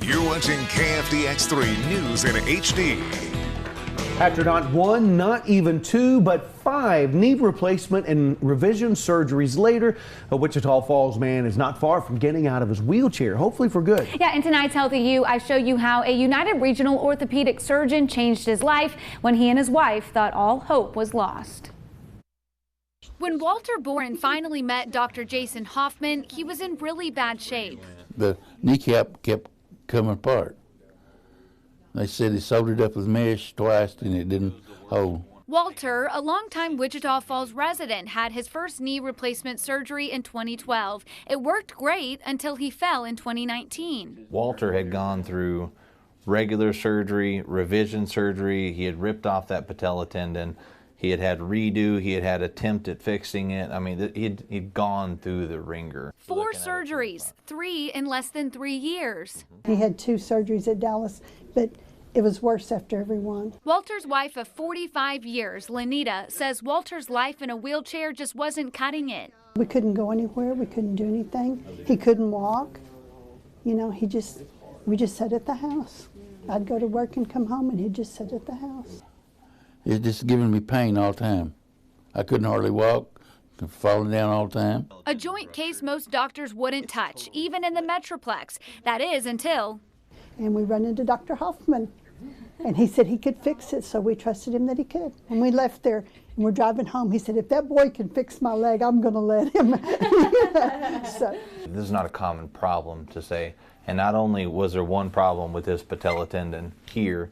You're watching KFDX3 News in HD. After not one, not even two, but 5 knee replacement and revision surgeries later, a Wichita Falls man is not far from getting out of his wheelchair, hopefully for good. Yeah, in tonight's Healthy You, I show you how a United Regional orthopedic surgeon changed his life when he and his wife thought all hope was lost. When Walter Boren finally met Dr. Jason Hoffman, he was in really bad shape. The kneecap kept coming apart. They said he soldered up with mesh twice and it didn't hold. Walter, a longtime Wichita Falls resident, had his first knee replacement surgery in 2012. It worked great until he fell in 2019. Walter had gone through regular surgery, revision surgery. He had ripped off that patella tendon. He had had redo. He had had attempt at fixing it. I mean, he'd gone through the ringer. 4 surgeries, 3 in less than 3 years. He had 2 surgeries at Dallas, but it was worse after every one. Walter's wife of 45 years, Lenita, says Walter's life in a wheelchair just wasn't cutting it. We couldn't go anywhere. We couldn't do anything. He couldn't walk. You know, we just sat at the house. I'd go to work and come home, and he'd just sit at the house. It's just giving me pain all the time. I couldn't hardly walk, falling down all the time. A joint case most doctors wouldn't touch, even in the Metroplex. That is until... And we run into Dr. Hoffman, and he said he could fix it, so we trusted him that he could. When we left there and we're driving home, he said, if that boy can fix my leg, I'm going to let him. So. This is not a common problem to say. And not only was there one problem with this patella tendon here,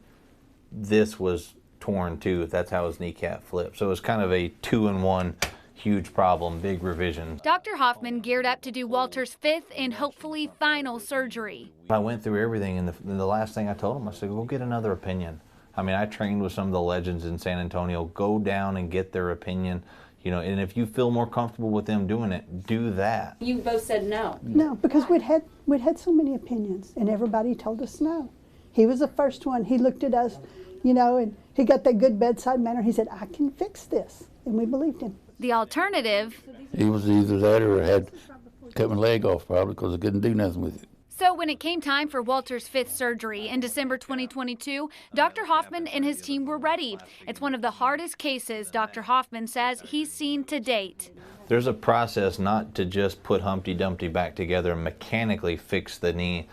this was torn too. That's how his kneecap flipped. So it was kind of a 2-in-1 huge problem, big revision. Dr. Hoffman geared up to do Walter's 5th and hopefully final surgery. I went through everything, and the last thing I told him, I said, go get another opinion. I mean, I trained with some of the legends in San Antonio. Go down and get their opinion. You know, and if you feel more comfortable with them doing it, do that. You both said no. No, because we'd had so many opinions, and everybody told us no. He was the first one. He looked at us, you know, and he got that good bedside manner. He said, I can fix this, and we believed him. The alternative... He was either that or had cut my leg off probably because I couldn't do nothing with it. So when it came time for Walter's 5th surgery in December 2022, Dr. Hoffman and his team were ready. It's one of the hardest cases, Dr. Hoffman says, he's seen to date. There's a process not to just put Humpty Dumpty back together and mechanically fix the knee.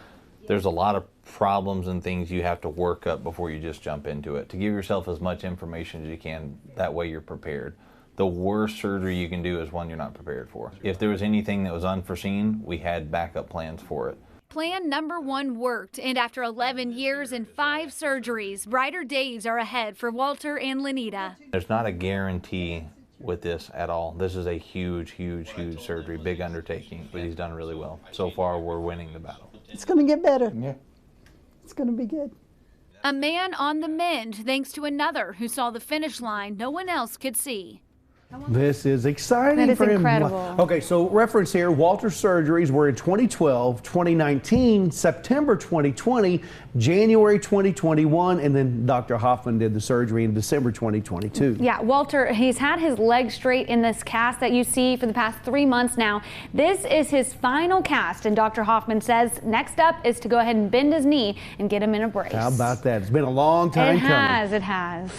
There's a lot of problems and things you have to work up before you just jump into it. To give yourself as much information as you can, that way you're prepared. The worst surgery you can do is one you're not prepared for. If there was anything that was unforeseen, we had backup plans for it. Plan number 1 worked, and after 11 years and 5 surgeries, brighter days are ahead for Walter and Lenita. There's not a guarantee with this at all. This is a huge, huge, huge surgery, big undertaking, but he's done really well. So far, we're winning the battle. It's going to get better. Yeah. It's going to be good. A man on the mend thanks to another who saw the finish line no one else could see. This is exciting. That is for him. incredible. Okay, so reference here, Walter's surgeries were in 2012, 2019, September 2020, January 2021, and then Dr. Hoffman did the surgery in December 2022. Yeah, Walter, he's had his leg straight in this cast that you see for the past 3 months now. This is his final cast, and Dr. Hoffman says next up is to go ahead and bend his knee and get him in a brace. How about that? It's been a long time coming. It has.